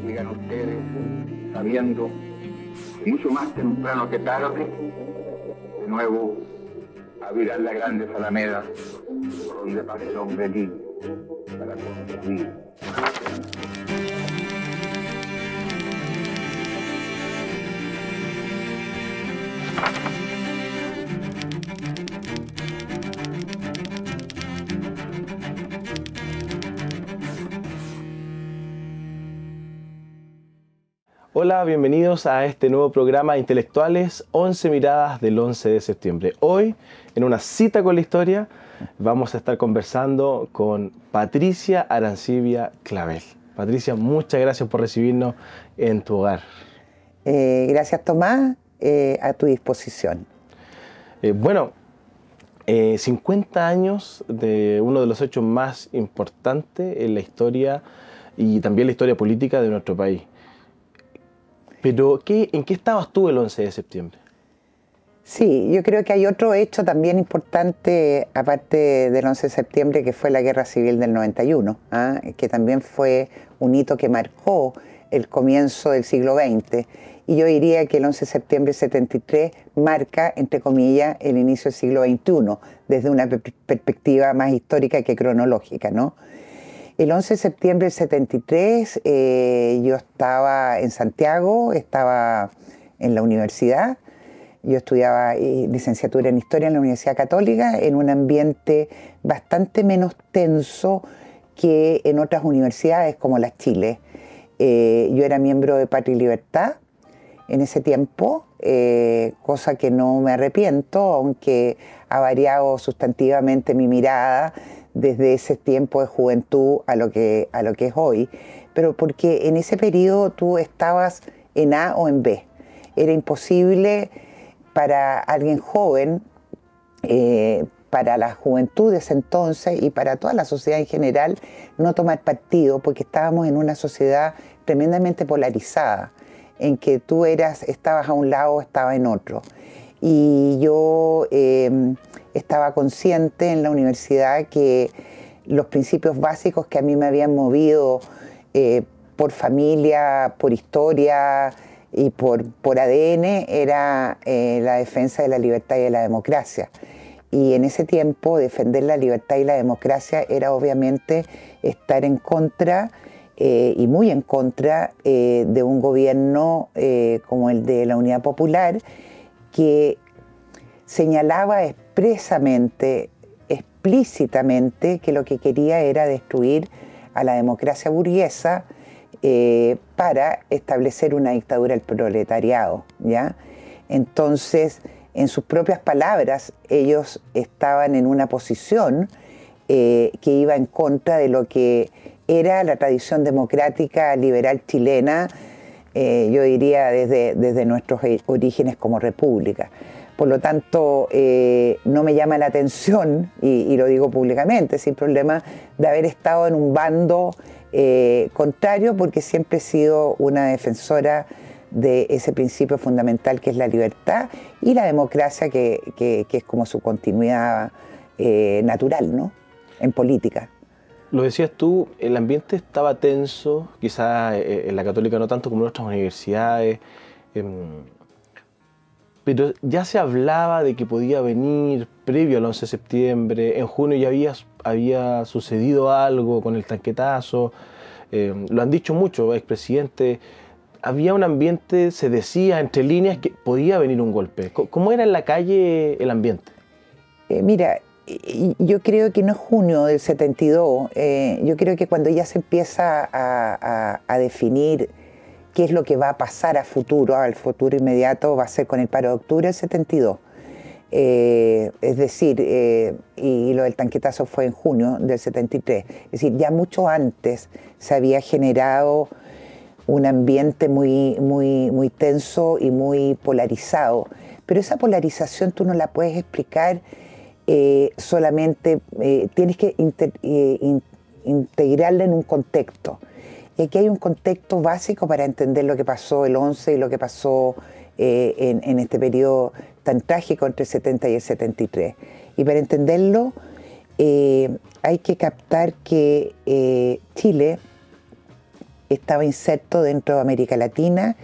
Llegan ustedes sabiendo, mucho más temprano que tarde, de nuevo a virar las grandes alamedas por donde pasa el hombre libre para construir. Hola, bienvenidos a este nuevo programa Intelectuales 11 Miradas del 11 de septiembre. Hoy, en una cita con la historia, vamos a estar conversando con Patricia Arancibia Clavel. Patricia, muchas gracias por recibirnos en tu hogar. Gracias, Tomás, a tu disposición. 50 años de uno de los hechos más importantes en la historia y también la historia política de nuestro país. Pero, ¿en qué estabas tú el 11 de septiembre? Sí, yo creo que hay otro hecho también importante, aparte del 11 de septiembre, que fue la Guerra Civil del 91, que también fue un hito que marcó el comienzo del siglo XX. Y yo diría que el 11 de septiembre del 73 marca, entre comillas, el inicio del siglo XXI, desde una perspectiva más histórica que cronológica, ¿no? El 11 de septiembre del 73 yo estaba en Santiago, estaba en la universidad. Yo estudiaba licenciatura en Historia en la Universidad Católica, en un ambiente bastante menos tenso que en otras universidades como la Chile. Yo era miembro de Patria y Libertad en ese tiempo, cosa que no me arrepiento, aunque ha variado sustantivamente mi mirada desde ese tiempo de juventud a lo que es hoy, pero porque en ese periodo tú estabas en A o en B. Era imposible para alguien joven, para la juventud de ese entonces y para toda la sociedad en general, no tomar partido, porque estábamos en una sociedad tremendamente polarizada, en que tú estabas a un lado o estabas en otro. Y yo estaba consciente en la universidad que los principios básicos que a mí me habían movido por familia, por historia y por ADN era la defensa de la libertad y de la democracia. Y en ese tiempo defender la libertad y la democracia era obviamente estar en contra y muy en contra de un gobierno como el de la Unidad Popular, que señalaba expresamente, explícitamente, que lo que quería era destruir a la democracia burguesa para establecer una dictadura del proletariado, ¿ya? Entonces, en sus propias palabras, ellos estaban en una posición que iba en contra de lo que era la tradición democrática liberal chilena, yo diría desde nuestros orígenes como república. Por lo tanto, no me llama la atención, y lo digo públicamente, sin problema, de haber estado en un bando contrario, porque siempre he sido una defensora de ese principio fundamental que es la libertad y la democracia, que es como su continuidad natural, ¿no?, en política. Lo decías tú, el ambiente estaba tenso, quizás en la Católica no tanto como en otras universidades, pero ya se hablaba de que podía venir previo al 11 de septiembre, en junio ya había sucedido algo con el tanquetazo, lo han dicho muchos expresidentes, había un ambiente, se decía entre líneas que podía venir un golpe. ¿Cómo era en la calle el ambiente? Mira, yo creo que no es junio del 72, yo creo que cuando ya se empieza a definir qué es lo que va a pasar al futuro inmediato, va a ser con el paro de octubre del 72. Es decir, y lo del tanquetazo fue en junio del 73. Es decir, ya mucho antes se había generado un ambiente muy tenso y muy polarizado. pero esa polarización tú no la puedes explicar solamente, tienes que integrarla en un contexto. Y aquí hay un contexto básico para entender lo que pasó el 11 y lo que pasó en este periodo tan trágico entre el 70 y el 73. Y para entenderlo hay que captar que Chile estaba inserto dentro de América Latina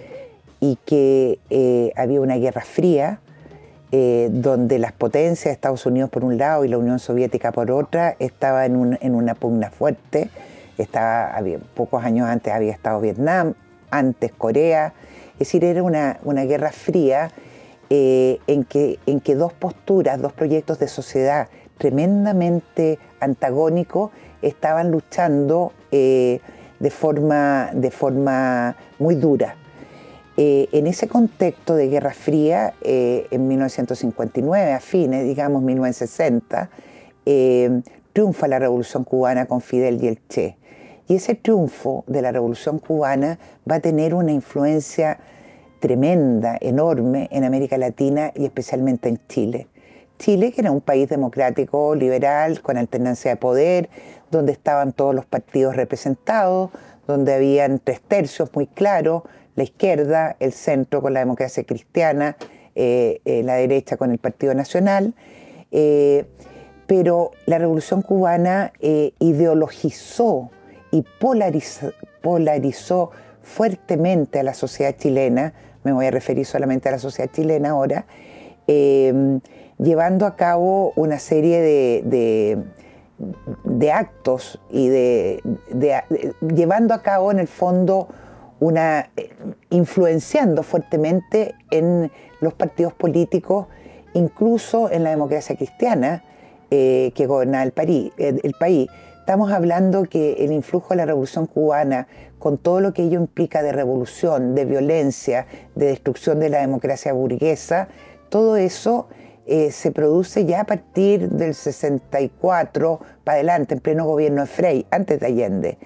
y que había una guerra fría donde las potencias, Estados Unidos por un lado y la Unión Soviética por otra, estaban en una pugna fuerte. Pocos años antes había estado Vietnam, antes Corea. Es decir, era una guerra fría en que dos posturas, dos proyectos de sociedad tremendamente antagónicos estaban luchando de forma muy dura. En ese contexto de Guerra Fría, en 1959, a fines, digamos 1960, triunfa la Revolución Cubana con Fidel y el Che. Y ese triunfo de la Revolución Cubana va a tener una influencia tremenda, enorme en América Latina y especialmente en Chile. Chile, que era un país democrático, liberal, con alternancia de poder, donde estaban todos los partidos representados, donde habían 3/3 muy claros, la izquierda, el centro con la democracia cristiana, la derecha con el Partido Nacional. Pero la Revolución Cubana ideologizó y polarizó fuertemente a la sociedad chilena, me voy a referir solamente a la sociedad chilena ahora, llevando a cabo una serie de actos y llevando a cabo en el fondo influenciando fuertemente en los partidos políticos, incluso en la democracia cristiana que gobernaba el país. Estamos hablando que el influjo de la Revolución Cubana, con todo lo que ello implica de revolución, de violencia, de destrucción de la democracia burguesa, todo eso se produce ya a partir del 64 para adelante, en pleno gobierno de Frei, antes de Allende.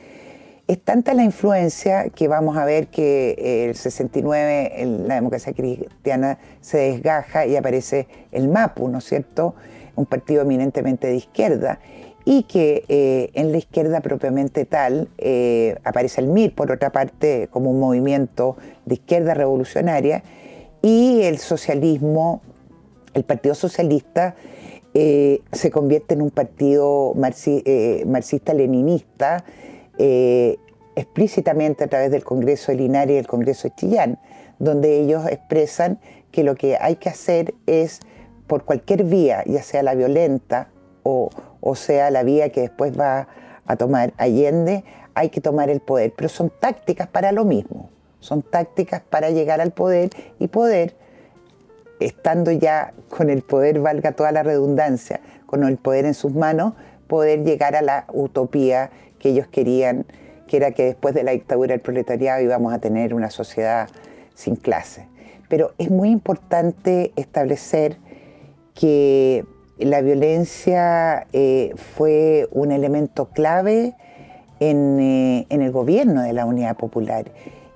Es tanta la influencia que vamos a ver que el 69 la democracia cristiana se desgaja y aparece el MAPU, ¿no es cierto?, un partido eminentemente de izquierda, y que en la izquierda propiamente tal aparece el MIR, por otra parte, como un movimiento de izquierda revolucionaria, y el socialismo, el Partido Socialista, se convierte en un partido marxista-leninista, explícitamente a través del Congreso de Linares y el Congreso de Chillán, donde ellos expresan que lo que hay que hacer es, por cualquier vía, ya sea la violenta o sea la vía que después va a tomar Allende, hay que tomar el poder. Pero son tácticas para lo mismo, son tácticas para llegar al poder y poder, estando ya con el poder, valga toda la redundancia, con el poder en sus manos, poder llegar a la utopía que ellos querían, que era que después de la dictadura del proletariado íbamos a tener una sociedad sin clase. Pero es muy importante establecer que la violencia fue un elemento clave en el gobierno de la Unidad Popular.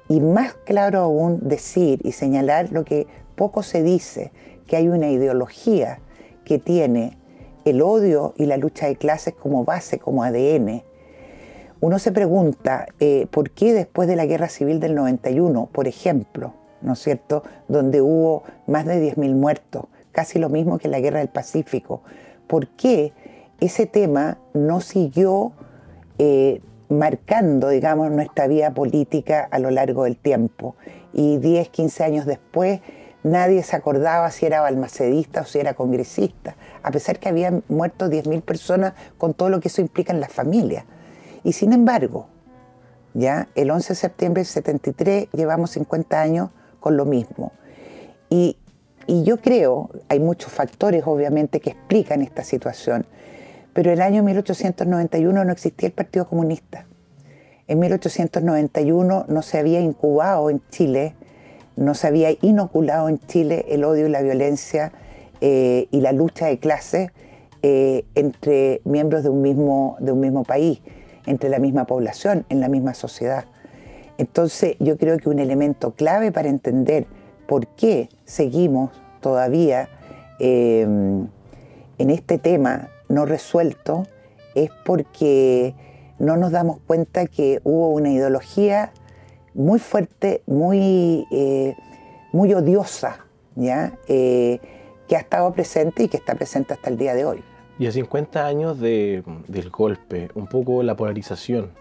Y más claro aún decir y señalar lo que poco se dice, que hay una ideología que tiene el odio y la lucha de clases como base, como ADN. Uno se pregunta por qué después de la Guerra Civil del 91, por ejemplo, ¿no es cierto?, donde hubo más de 10.000 muertos, casi lo mismo que la Guerra del Pacífico, ¿por qué ese tema no siguió marcando, digamos, nuestra vida política a lo largo del tiempo? Y 10, 15 años después, nadie se acordaba si era balmacedista o si era congresista, a pesar que habían muerto 10.000 personas con todo lo que eso implica en las familias. Y sin embargo, ya el 11 de septiembre del 73 llevamos 50 años con lo mismo. Y yo creo, hay muchos factores obviamente que explican esta situación, pero el año 1891 no existía el Partido Comunista. En 1891 no se había incubado en Chile, no se había inoculado en Chile el odio y la violencia y la lucha de clases entre miembros de un mismo país, entre la misma población, en la misma sociedad. Entonces yo creo que un elemento clave para entender por qué seguimos todavía en este tema no resuelto es porque no nos damos cuenta que hubo una ideología muy fuerte, muy odiosa, ¿ya? Que ha estado presente y que está presente hasta el día de hoy. Y a 50 años del golpe, un poco la polarización,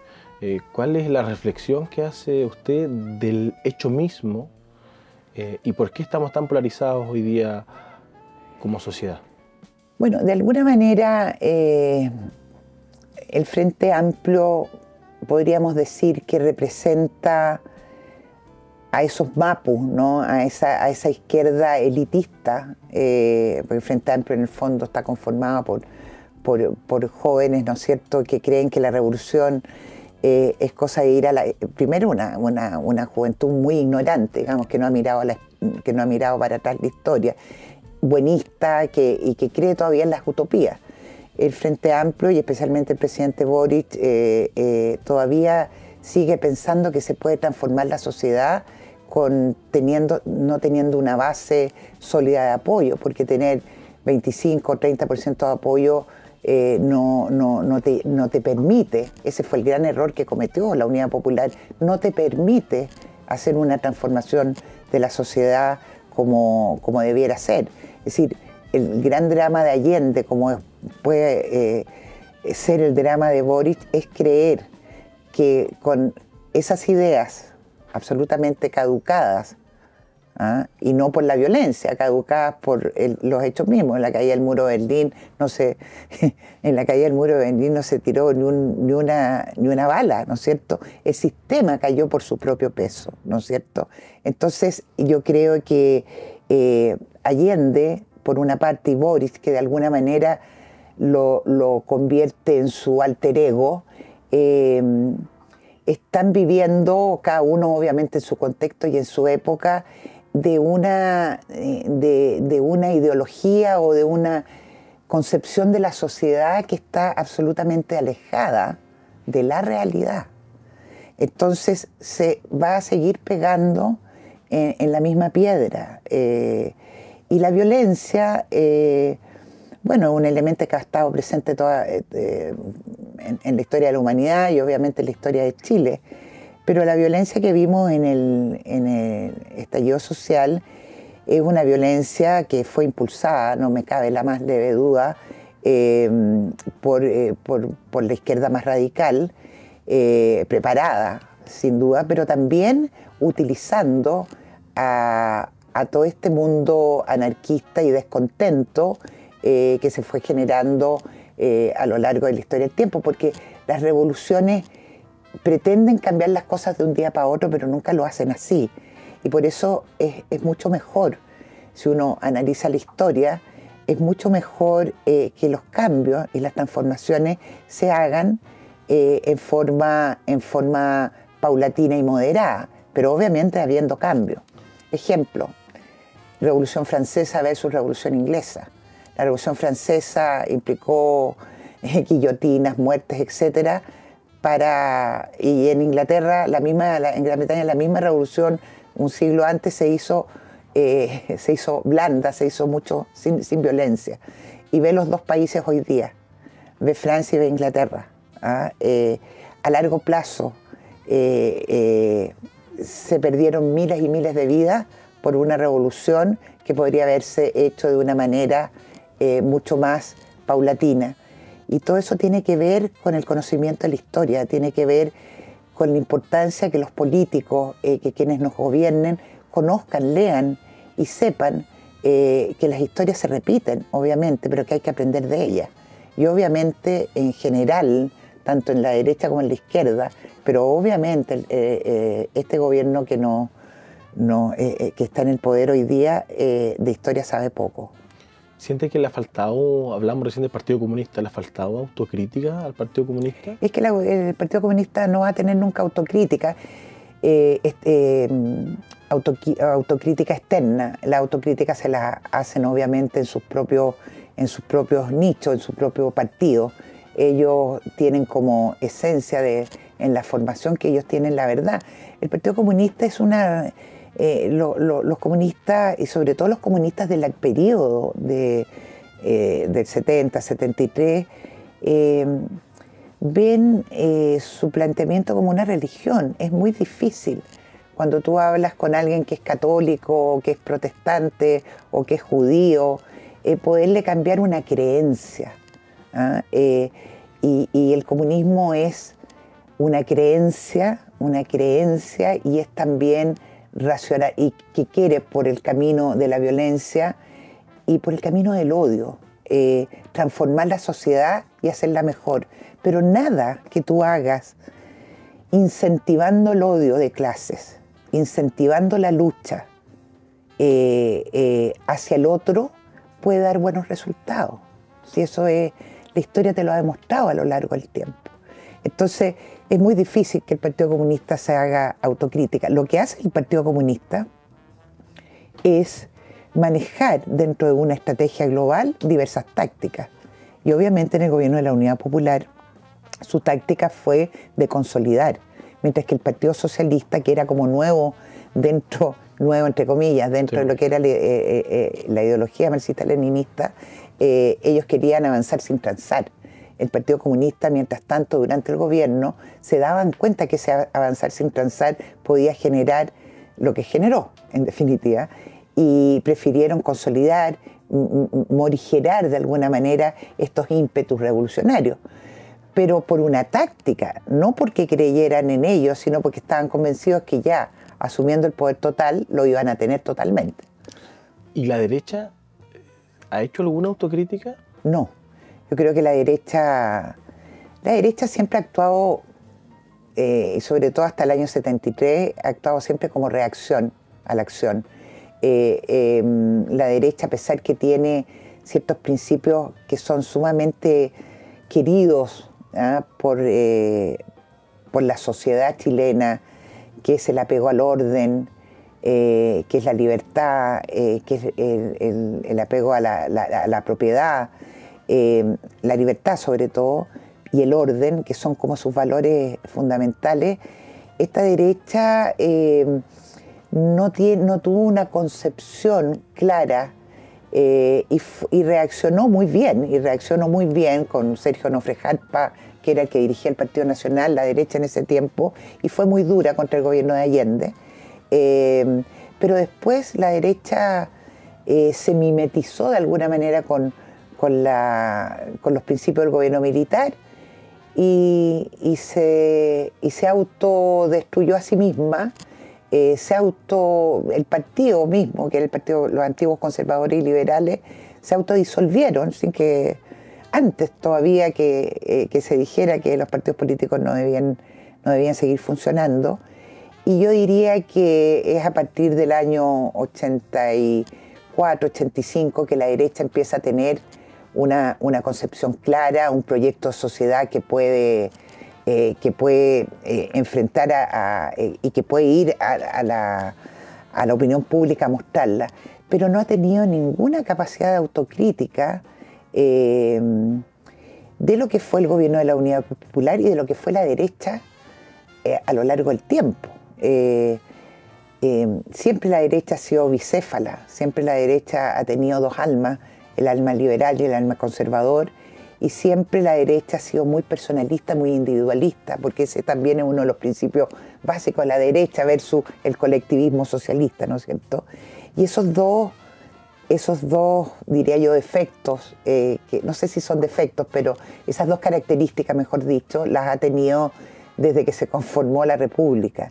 ¿cuál es la reflexión que hace usted del hecho mismo y por qué estamos tan polarizados hoy día como sociedad? Bueno, de alguna manera el Frente Amplio podríamos decir que representa a esos mapus, ¿no? a esa izquierda elitista, porque el Frente Amplio en el fondo está conformado por jóvenes, ¿no es cierto?, que creen que la revolución es cosa de ir a la... Primero una juventud muy ignorante, digamos, que no ha mirado para atrás la historia, buenista y que cree todavía en las utopías. El Frente Amplio y especialmente el presidente Boric todavía sigue pensando que se puede transformar la sociedad no teniendo una base sólida de apoyo, porque tener 25 o 30% de apoyo no te permite, ese fue el gran error que cometió la Unidad Popular, no te permite hacer una transformación de la sociedad como debiera ser. Es decir, el gran drama de Allende, como puede ser el drama de Boric, es creer que con esas ideas absolutamente caducadas, y no por la violencia, caducadas por los hechos mismos. En la caída del muro de Berlín en la caída del muro de Berlín no se tiró ni una bala, ¿no es cierto? El sistema cayó por su propio peso, ¿no es cierto? Entonces yo creo que Allende, por una parte, y Boric, que de alguna manera lo convierte en su alter ego, están viviendo, cada uno obviamente en su contexto y en su época, de una ideología o de una concepción de la sociedad que está absolutamente alejada de la realidad. Entonces se va a seguir pegando en la misma piedra. Y la violencia, bueno, es un elemento que ha estado presente en la historia de la humanidad y obviamente en la historia de Chile. Pero la violencia que vimos en el estallido social es una violencia que fue impulsada, no me cabe la más leve duda, por la izquierda más radical, preparada, sin duda, pero también utilizando a todo este mundo anarquista y descontento que se fue generando a lo largo de la historia del tiempo, porque las revoluciones pretenden cambiar las cosas de un día para otro, pero nunca lo hacen así. Y por eso es mucho mejor, si uno analiza la historia, es mucho mejor que los cambios y las transformaciones se hagan en forma paulatina y moderada, pero obviamente habiendo cambios. Ejemplo, Revolución Francesa versus Revolución Inglesa. La Revolución Francesa implicó guillotinas, muertes, etcétera, y en Inglaterra, en Gran Bretaña, la misma revolución un siglo antes se hizo blanda, se hizo mucho sin violencia. Y ve los dos países hoy día, ve Francia y ve Inglaterra. A largo plazo se perdieron miles y miles de vidas por una revolución que podría haberse hecho de una manera mucho más paulatina. Y todo eso tiene que ver con el conocimiento de la historia, tiene que ver con la importancia que los políticos, que quienes nos gobiernen, conozcan, lean y sepan que las historias se repiten, obviamente, pero que hay que aprender de ellas. Y obviamente, en general, tanto en la derecha como en la izquierda, pero obviamente este gobierno que está en el poder hoy día, de historia sabe poco. ¿Siente que le ha faltado, hablamos recién del Partido Comunista, le ha faltado autocrítica al Partido Comunista? Es que el Partido Comunista no va a tener nunca autocrítica, autocrítica externa. La autocrítica se la hacen obviamente en sus propios nichos, en su propio partido. Ellos tienen como esencia en la formación que ellos tienen la verdad. El Partido Comunista es los comunistas, y sobre todo los comunistas del periodo del 70, 73, ven su planteamiento como una religión. Es muy difícil cuando tú hablas con alguien que es católico, o que es protestante, o que es judío, poderle cambiar una creencia. ¿Ah? Y el comunismo es una creencia y es también racional, y que quiere por el camino de la violencia y por el camino del odio, transformar la sociedad y hacerla mejor. Pero nada que tú hagas incentivando el odio de clases, incentivando la lucha hacia el otro, puede dar buenos resultados. Si eso es, la historia te lo ha demostrado a lo largo del tiempo. Entonces, es muy difícil que el Partido Comunista se haga autocrítica. Lo que hace el Partido Comunista es manejar dentro de una estrategia global diversas tácticas. Y obviamente en el gobierno de la Unidad Popular su táctica fue de consolidar, mientras que el Partido Socialista, que era como nuevo entre comillas, dentro de lo que era la ideología marxista-leninista, ellos querían avanzar sin transar. El Partido Comunista, mientras tanto, durante el gobierno, se daban cuenta que ese avanzar sin transar podía generar lo que generó, en definitiva, y prefirieron consolidar, morigerar de alguna manera estos ímpetus revolucionarios. Pero por una táctica, no porque creyeran en ellos, sino porque estaban convencidos que ya, asumiendo el poder total, lo iban a tener totalmente. ¿Y la derecha ha hecho alguna autocrítica? No. Yo creo que la derecha siempre ha actuado, y sobre todo hasta el año 73, ha actuado siempre como reacción a la acción. La derecha, a pesar que tiene ciertos principios que son sumamente queridos por la sociedad chilena, que es el apego al orden, que es la libertad, que es el apego a la propiedad, la libertad sobre todo, y el orden, que son como sus valores fundamentales. Esta derecha no tuvo una concepción clara y reaccionó muy bien con Sergio Onofre Jarpa, que era el que dirigía el Partido Nacional, la derecha en ese tiempo, y fue muy dura contra el gobierno de Allende. Pero después la derecha se mimetizó de alguna manera con los principios del gobierno militar y se autodestruyó a sí misma. El partido mismo, que era los antiguos conservadores y liberales, se autodisolvieron sin que antes todavía que se dijera que los partidos políticos no debían seguir funcionando. Y yo diría que es a partir del año 84, 85 que la derecha empieza a tener una concepción clara, un proyecto de sociedad que puede enfrentar y que puede ir a la opinión pública a mostrarla, pero no ha tenido ninguna capacidad de autocrítica de lo que fue el gobierno de la Unidad Popular y de lo que fue la derecha a lo largo del tiempo. Siempre la derecha ha sido bicéfala, siempre la derecha ha tenido dos almas, el alma liberal y el alma conservador, y siempre la derecha ha sido muy personalista, muy individualista, porque ese también es uno de los principios básicos de la derecha versus el colectivismo socialista, ¿no es cierto? Y esos dos, diría yo, defectos, que no sé si son defectos, pero esas dos características, mejor dicho, las ha tenido desde que se conformó la República.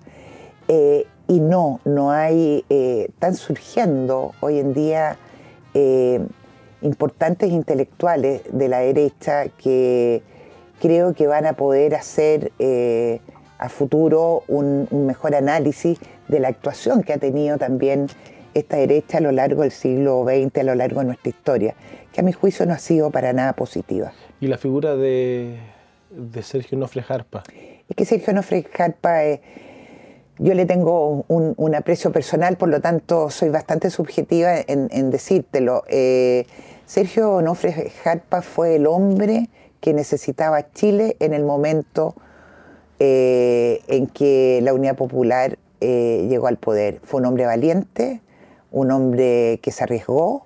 Y no hay, están surgiendo hoy en día importantes intelectuales de la derecha que creo que van a poder hacer a futuro un mejor análisis de la actuación que ha tenido también esta derecha a lo largo del siglo XX, a lo largo de nuestra historia, que a mi juicio no ha sido para nada positiva. ¿Y la figura de Sergio Onofre Jarpa? Es que Sergio Onofre Jarpa, yo le tengo un aprecio personal, por lo tanto soy bastante subjetiva en decírtelo. Sergio Onofre Jarpa fue el hombre que necesitaba Chile en el momento en que la Unidad Popular llegó al poder. Fue un hombre valiente, un hombre que se arriesgó,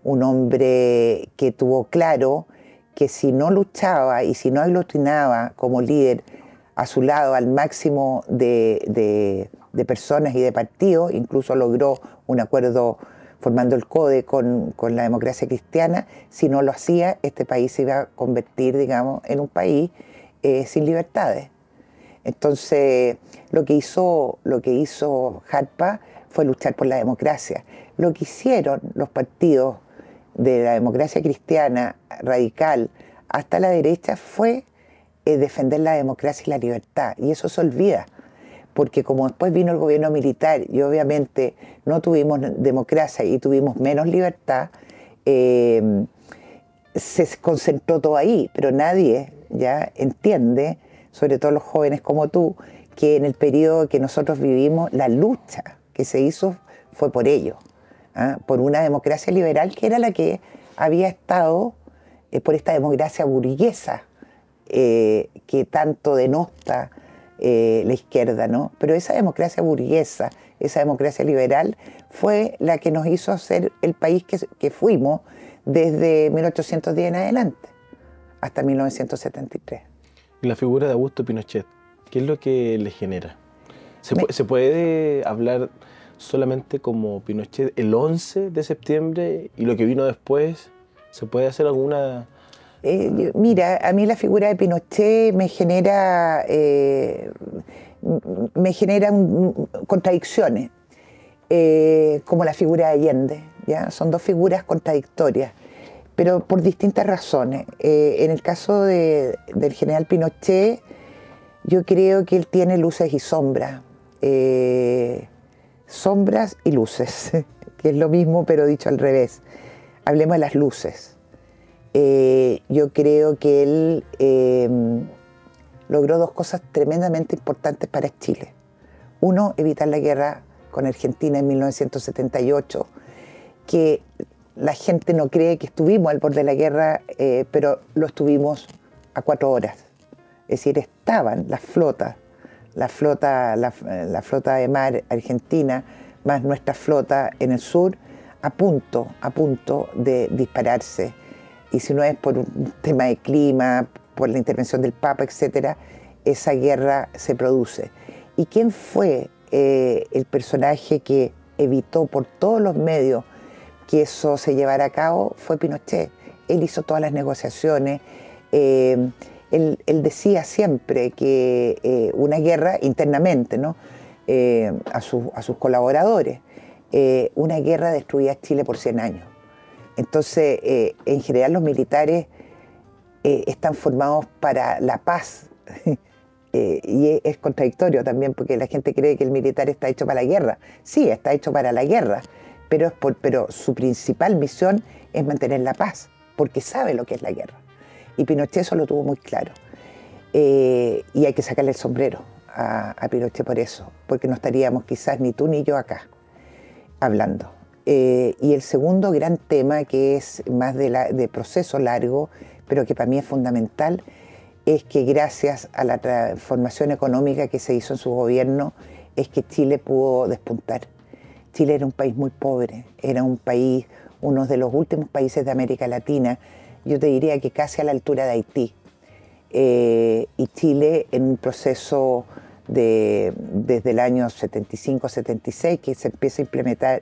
un hombre que tuvo claro que si no luchaba y si no aglutinaba como líder a su lado al máximo de personas y de partidos, incluso logró un acuerdo formando el CODE con la democracia cristiana. Si no lo hacía, este país se iba a convertir, digamos, en un país sin libertades. Entonces, lo que hizo Jarpa fue luchar por la democracia. Lo que hicieron los partidos de la democracia cristiana radical hasta la derecha fue defender la democracia y la libertad. Y eso se olvida, porque como después vino el gobierno militar y obviamente no tuvimos democracia y tuvimos menos libertad, se concentró todo ahí, pero nadie ya entiende, sobre todo los jóvenes como tú, que en el periodo que nosotros vivimos, la lucha que se hizo fue por ello, por una democracia liberal que era la que había estado, por esta democracia burguesa que tanto denota la izquierda, ¿no? Pero esa democracia burguesa, esa democracia liberal, fue la que nos hizo ser el país que fuimos desde 1810 en adelante, hasta 1973. Y la figura de Augusto Pinochet, ¿qué es lo que le genera? ¿Se puede hablar solamente como Pinochet el 11 de septiembre y lo que vino después? ¿Se puede hacer alguna...? Mira, a mí la figura de Pinochet me genera contradicciones, como la figura de Allende, ¿ya? Son dos figuras contradictorias, pero por distintas razones. En el caso del general Pinochet, yo creo que él tiene luces y sombras, sombras y luces, que es lo mismo pero dicho al revés. Hablemos de las luces. Yo creo que él logró dos cosas tremendamente importantes para Chile. Uno, evitar la guerra con Argentina en 1978, que la gente no cree que estuvimos al borde de la guerra, pero lo estuvimos a 4 horas. Es decir, estaban las flotas, la flota de mar argentina, más nuestra flota en el sur, a punto de dispararse. Y si no es por un tema de clima, por la intervención del Papa, etc., esa guerra se produce. ¿Y quién fue el personaje que evitó por todos los medios que eso se llevara a cabo? Fue Pinochet. Él hizo todas las negociaciones. Él decía siempre que una guerra internamente, ¿no? A sus colaboradores, una guerra destruía Chile por 100 años. Entonces, en general los militares están formados para la paz. Y es contradictorio también porque la gente cree que el militar está hecho para la guerra. Sí, está hecho para la guerra, pero su principal misión es mantener la paz, porque sabe lo que es la guerra. Y Pinochet eso lo tuvo muy claro. Y hay que sacarle el sombrero a Pinochet por eso, porque no estaríamos quizás ni tú ni yo acá hablando. Y el segundo gran tema, que es más de proceso largo, pero que para mí es fundamental, es que gracias a la transformación económica que se hizo en su gobierno, es que Chile pudo despuntar. Chile era un país muy pobre, era un país, uno de los últimos países de América Latina, yo te diría que casi a la altura de Haití. Y Chile, en un proceso desde el año 75-76, que se empieza a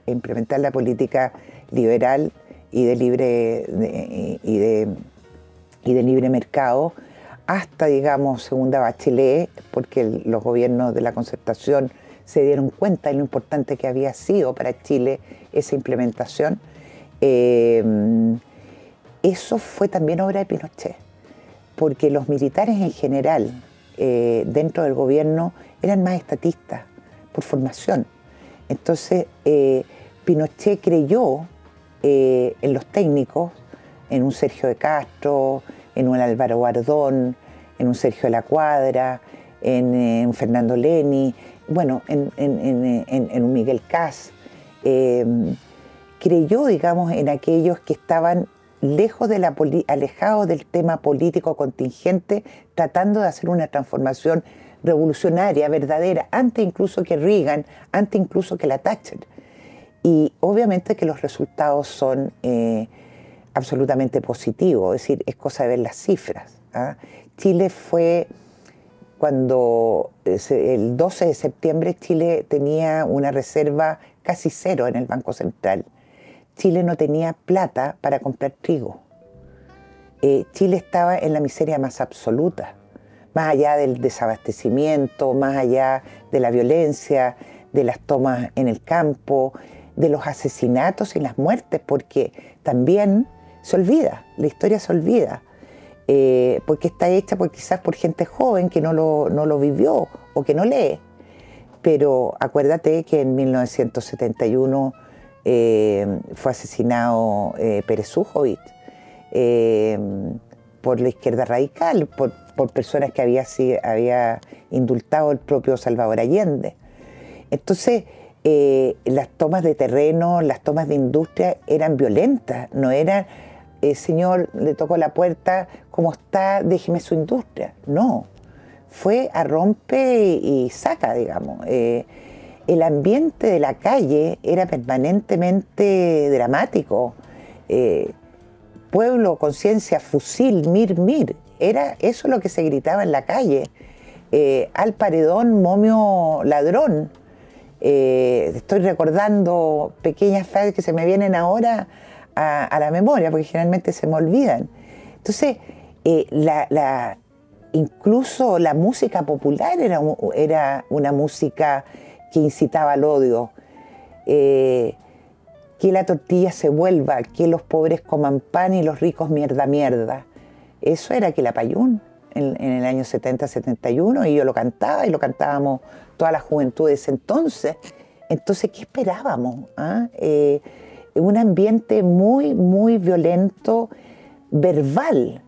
implementar la política liberal y de libre mercado, hasta, digamos, segunda Bachelet, porque los gobiernos de la Concertación se dieron cuenta de lo importante que había sido para Chile esa implementación. Eso fue también obra de Pinochet, porque los militares en general, dentro del gobierno, eran más estatistas por formación. Entonces, Pinochet creyó en los técnicos, en un Sergio de Castro, en un Álvaro Bardón, en un Sergio de la Cuadra, en un Fernando Leni, bueno, en un Miguel Kass. Creyó, digamos, en aquellos que estaban lejos alejados del tema político contingente, tratando de hacer una transformación revolucionaria, verdadera, antes incluso que Reagan, antes incluso que la Thatcher. Y obviamente que los resultados son absolutamente positivos, es decir, es cosa de ver las cifras. Chile fue, cuando el 12 de septiembre Chile tenía una reserva casi cero en el Banco Central. Chile no tenía plata para comprar trigo. Chile estaba en la miseria más absoluta, más allá del desabastecimiento, más allá de la violencia, de las tomas en el campo, de los asesinatos y las muertes, porque también se olvida, la historia se olvida, porque está hecha quizás por gente joven que no lo vivió o que no lee. Pero acuérdate que en 1971 fue asesinado Pérez Ujovich por la izquierda radical, por personas que había indultado el propio Salvador Allende. Entonces, las tomas de terreno, las tomas de industria eran violentas, no eran, señor, le tocó la puerta, ¿cómo está? Déjeme su industria. No, fue a rompe y saca, digamos. El ambiente de la calle era permanentemente dramático. Pueblo, conciencia, fusil, mir. Era eso lo que se gritaba en la calle. Al paredón, momio ladrón. Estoy recordando pequeñas frases que se me vienen ahora a la memoria, porque generalmente se me olvidan. Entonces, incluso la música popular era una música que incitaba al odio. Que la tortilla se vuelva, que los pobres coman pan y los ricos mierda. Eso era Quilapayún en el año 70-71, y yo lo cantaba y lo cantábamos toda la juventud de ese entonces. Entonces, ¿qué esperábamos? Un ambiente muy, muy violento, verbal,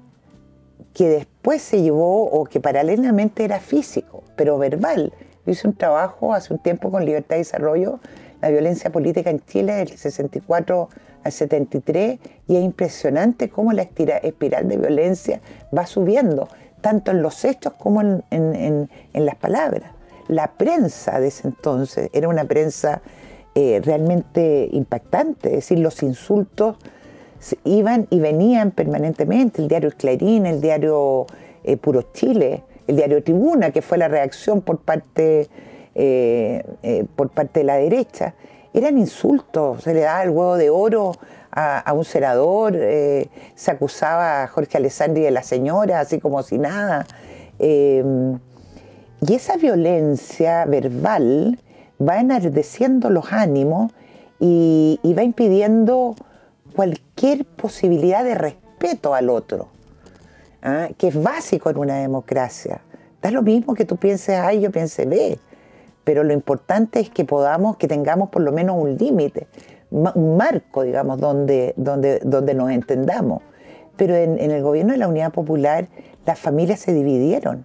que después se llevó, o que paralelamente era físico, pero verbal. Yo hice un trabajo hace un tiempo con Libertad y Desarrollo, la violencia política en Chile del 64 al 73, y es impresionante cómo la espiral de violencia va subiendo, tanto en los hechos como en las palabras. La prensa de ese entonces era una prensa realmente impactante, es decir, los insultos iban y venían permanentemente. El diario Clarín, el diario Puro Chile, el diario Tribuna, que fue la reacción por parte de la derecha, eran insultos. Se le daba el huevo de oro a un senador, se acusaba a Jorge Alessandri de la señora, así como si nada. Y esa violencia verbal va enardeciendo los ánimos y va impidiendo cualquier posibilidad de respeto al otro, que es básico en una democracia. Da lo mismo que tú pienses A y yo piense B, pero lo importante es que tengamos por lo menos un límite, un marco, digamos, donde nos entendamos. Pero en el gobierno de la Unidad Popular las familias se dividieron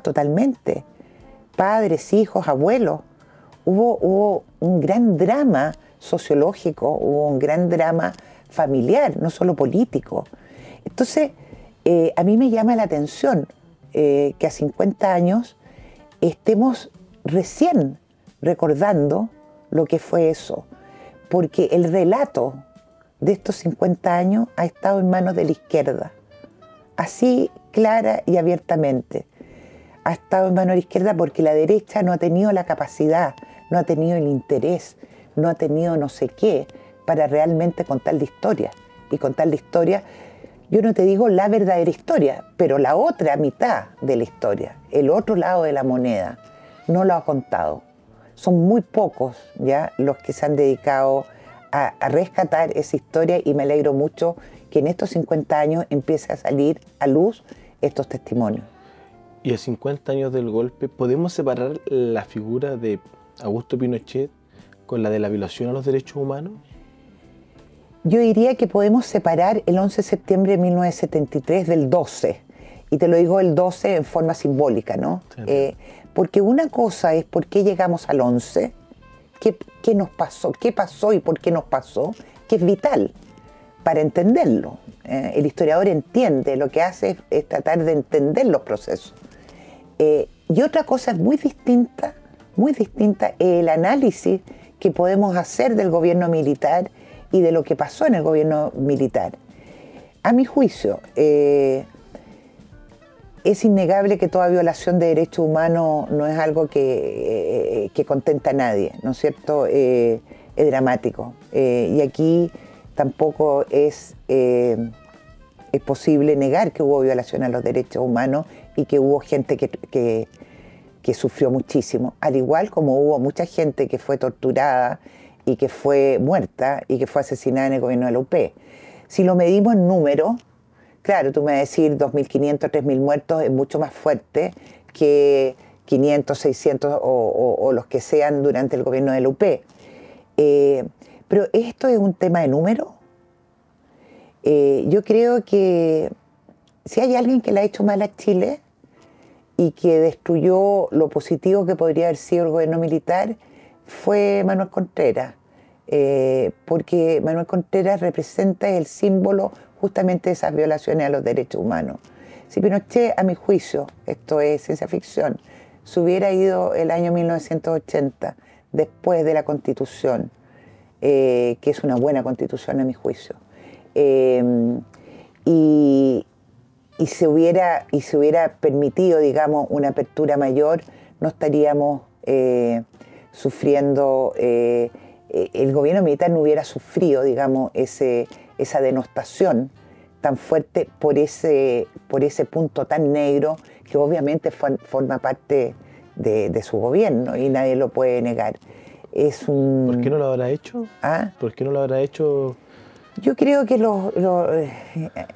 totalmente. Padres, hijos, abuelos. Hubo un gran drama sociológico, hubo un gran drama familiar, no solo político. Entonces, a mí me llama la atención que a 50 años estemos recién recordando lo que fue eso, porque el relato de estos 50 años ha estado en manos de la izquierda, así clara y abiertamente. Ha estado en manos de la izquierda porque la derecha no ha tenido la capacidad, no ha tenido el interés, no ha tenido no sé qué para realmente contar la historia. Y contar la historia, yo no te digo la verdadera historia, pero la otra mitad de la historia, el otro lado de la moneda, no lo ha contado. Son muy pocos ya los que se han dedicado a rescatar esa historia, y me alegro mucho que en estos 50 años empiece a salir a luz estos testimonios. Y a 50 años del golpe, ¿podemos separar la figura de Augusto Pinochet con la de la violación a los derechos humanos? Yo diría que podemos separar el 11 de septiembre de 1973 del 12, y te lo digo el 12 en forma simbólica, ¿no? Sí. Porque una cosa es por qué llegamos al 11, qué nos pasó, qué pasó y por qué nos pasó, que es vital para entenderlo. El historiador entiende, lo que hace es tratar de entender los procesos. Y otra cosa muy distinta, el análisis que podemos hacer del gobierno militar y de lo que pasó en el gobierno militar. A mi juicio, es innegable que toda violación de derechos humanos no es algo que contenta a nadie, ¿no es cierto? Es dramático. Y aquí tampoco es posible negar que hubo violación a los derechos humanos y que hubo gente que sufrió muchísimo, al igual como hubo mucha gente que fue torturada y que fue muerta y que fue asesinada en el gobierno de la UP. Si lo medimos en números, claro, tú me vas a decir 2.500, 3.000 muertos es mucho más fuerte que 500, 600 o los que sean durante el gobierno de la UP. Pero esto es un tema de números. Yo creo que si hay alguien que le ha hecho mal a Chile y que destruyó lo positivo que podría haber sido el gobierno militar, fue Manuel Contreras. Porque Manuel Contreras representa el símbolo justamente de esas violaciones a los derechos humanos. Si Pinochet, a mi juicio, esto es ciencia ficción, se hubiera ido el año 1980, después de la Constitución, que es una buena Constitución a mi juicio, y se hubiera permitido, digamos, una apertura mayor, no estaríamos sufriendo, el gobierno militar no hubiera sufrido, digamos, esa denostación tan fuerte por ese punto tan negro que obviamente forma parte de su gobierno y nadie lo puede negar. ¿Por qué no lo habrá hecho? ¿Ah? ¿Por qué no lo habrá hecho? Yo creo que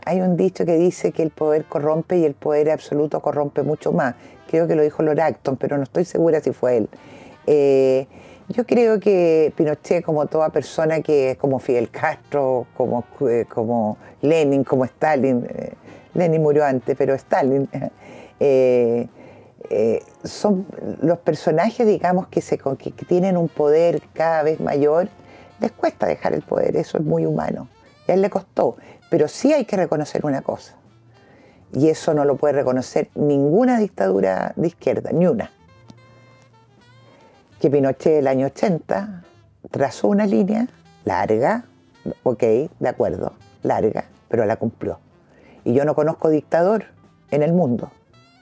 hay un dicho que dice que el poder corrompe y el poder absoluto corrompe mucho más. Creo que lo dijo Lord Acton, pero no estoy segura si fue él. Yo creo que Pinochet, como toda persona que como Fidel Castro, como Lenin, como Stalin, Lenin murió antes, pero Stalin, son los personajes, digamos, que tienen un poder cada vez mayor. Les cuesta dejar el poder, eso es muy humano. Y a él le costó. Pero sí hay que reconocer una cosa. Y eso no lo puede reconocer ninguna dictadura de izquierda, ni una. Que Pinochet el año 80 trazó una línea larga, ok, de acuerdo, larga, pero la cumplió. Y yo no conozco dictador en el mundo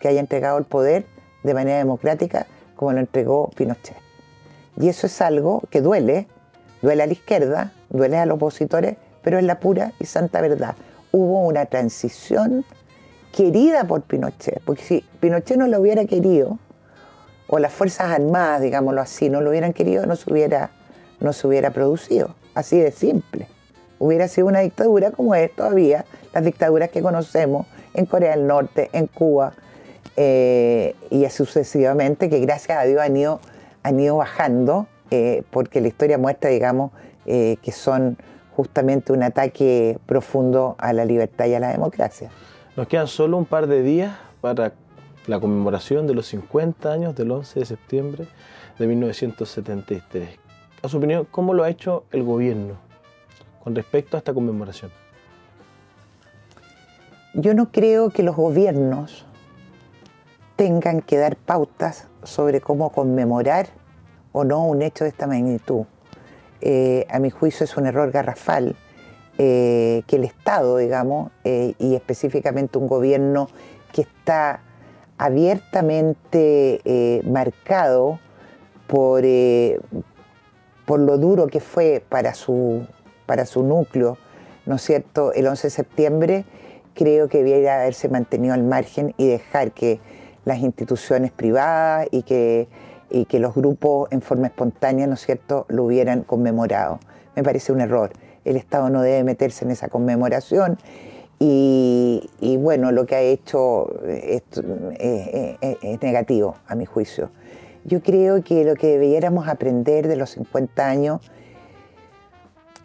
que haya entregado el poder de manera democrática como lo entregó Pinochet. Y eso es algo que duele a la izquierda, duele a los opositores, pero es la pura y santa verdad. Hubo una transición querida por Pinochet, porque si Pinochet no lo hubiera querido, o las Fuerzas Armadas, digámoslo así, no lo hubieran querido, no se hubiera producido. Así de simple. Hubiera sido una dictadura como es todavía las dictaduras que conocemos en Corea del Norte, en Cuba, y así sucesivamente, que gracias a Dios han ido bajando, porque la historia muestra, digamos, que son justamente un ataque profundo a la libertad y a la democracia. Nos quedan solo un par de días para la conmemoración de los 50 años del 11 de septiembre de 1973. A su opinión, ¿cómo lo ha hecho el gobierno con respecto a esta conmemoración? Yo no creo que los gobiernos tengan que dar pautas sobre cómo conmemorar o no un hecho de esta magnitud. A mi juicio es un error garrafal que el Estado, digamos, y específicamente un gobierno que está abiertamente marcado por lo duro que fue para su núcleo, ¿no es cierto?, el 11 de septiembre, creo que debiera haberse mantenido al margen y dejar que las instituciones privadas y que los grupos en forma espontánea, ¿no es cierto?, lo hubieran conmemorado. Me parece un error. El Estado no debe meterse en esa conmemoración y bueno, lo que ha hecho es negativo, a mi juicio. Yo creo que lo que debiéramos aprender de los 50 años,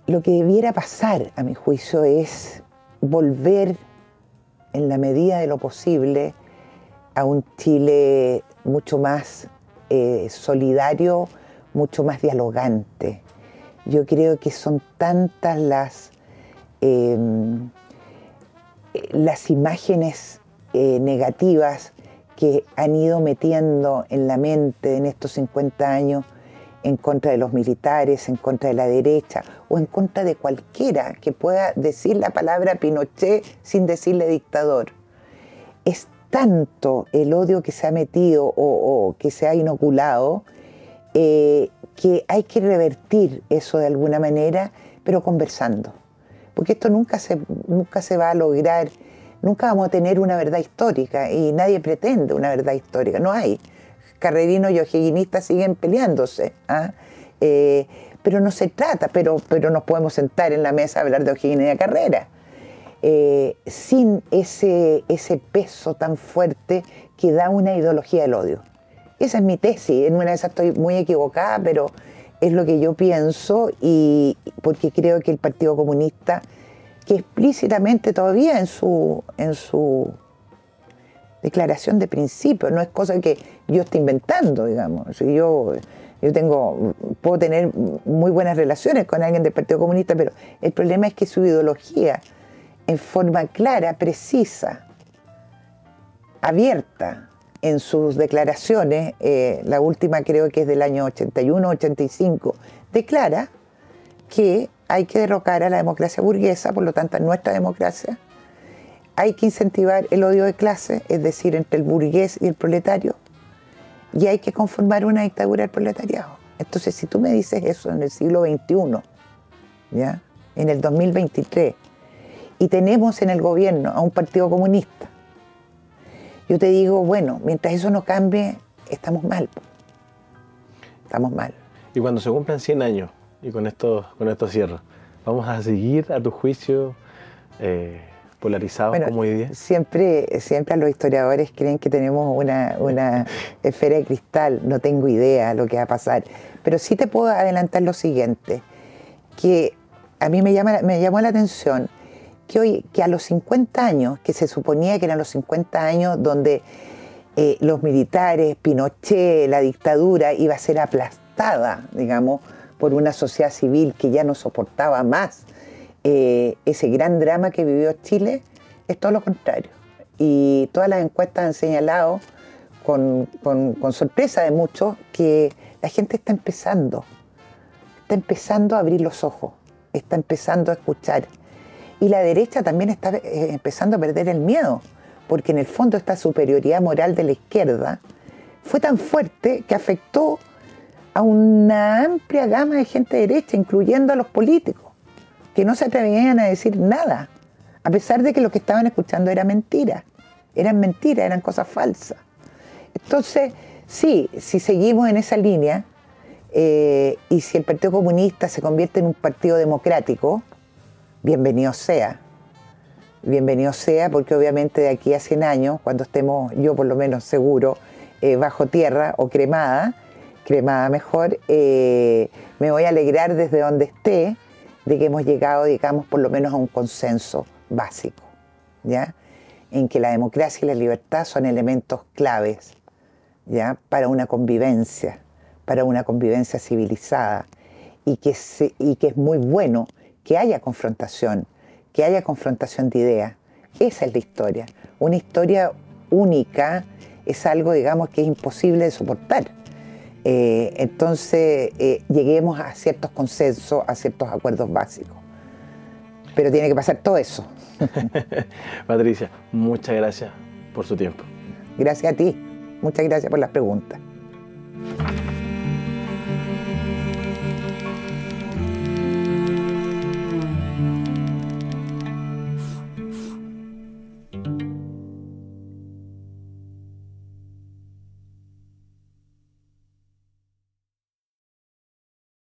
lo que debiera pasar, a mi juicio, es volver en la medida de lo posible a un Chile mucho más solidario, mucho más dialogante. Yo creo que son tantas las imágenes negativas que han ido metiendo en la mente en estos 50 años en contra de los militares, en contra de la derecha o en contra de cualquiera que pueda decir la palabra Pinochet sin decirle dictador. Es tanto el odio que se ha metido o que se ha inoculado que hay que revertir eso de alguna manera, pero conversando. Porque esto nunca se va a lograr, nunca vamos a tener una verdad histórica y nadie pretende una verdad histórica, no hay. Carrerinos y o'higginistas siguen peleándose, ¿ah? Pero no se trata, pero nos podemos sentar en la mesa a hablar de O'Higgins y de Carrera, sin ese peso tan fuerte que da una ideología del odio. Esa es mi tesis, en una de esas estoy muy equivocada, pero es lo que yo pienso, y porque creo que el Partido Comunista, que explícitamente todavía en su declaración de principio, no es cosa que yo esté inventando, digamos. Si yo puedo tener muy buenas relaciones con alguien del Partido Comunista, pero el problema es que su ideología, en forma clara, precisa, abierta en sus declaraciones, la última creo que es del año 81-85, declara que hay que derrocar a la democracia burguesa, por lo tanto a nuestra democracia. Hay que incentivar el odio de clase, es decir, entre el burgués y el proletario, y hay que conformar una dictadura del proletariado. Entonces, si tú me dices eso en el siglo XXI, ¿ya? En el 2023, y tenemos en el gobierno a un partido comunista, yo te digo, bueno, mientras eso no cambie, estamos mal. Estamos mal. Y cuando se cumplan 100 años, y con esto cierro, ¿vamos a seguir, a tu juicio, polarizados como hoy día? Siempre a los historiadores creen que tenemos una esfera de cristal. No tengo idea de lo que va a pasar. Pero sí te puedo adelantar lo siguiente, que a mí me llamó la atención que a los 50 años, que se suponía que eran los 50 años donde los militares, Pinochet, la dictadura iba a ser aplastada, digamos, por una sociedad civil que ya no soportaba más ese gran drama que vivió Chile, es todo lo contrario. Y todas las encuestas han señalado, con sorpresa de muchos, que la gente está empezando a abrir los ojos, está empezando a escuchar. Y la derecha también está empezando a perder el miedo, porque en el fondo esta superioridad moral de la izquierda fue tan fuerte que afectó a una amplia gama de gente derecha, incluyendo a los políticos, que no se atrevían a decir nada, a pesar de que lo que estaban escuchando era mentira. Eran mentiras, eran cosas falsas. Entonces, sí, si seguimos en esa línea, y si el Partido Comunista se convierte en un partido democrático, bienvenido sea. Bienvenido sea, porque obviamente de aquí a 100 años, cuando estemos, yo por lo menos seguro, bajo tierra o cremada mejor, me voy a alegrar desde donde esté de que hemos llegado, digamos, por lo menos a un consenso básico, ¿ya? En que la democracia y la libertad son elementos claves, ¿ya? Para una convivencia civilizada, y que es muy bueno que haya confrontación de ideas. Esa es la historia. Una historia única es algo, digamos, que es imposible de soportar. Entonces, lleguemos a ciertos consensos, a ciertos acuerdos básicos. Pero tiene que pasar todo eso. Patricia, muchas gracias por su tiempo. Gracias a ti. Muchas gracias por las preguntas.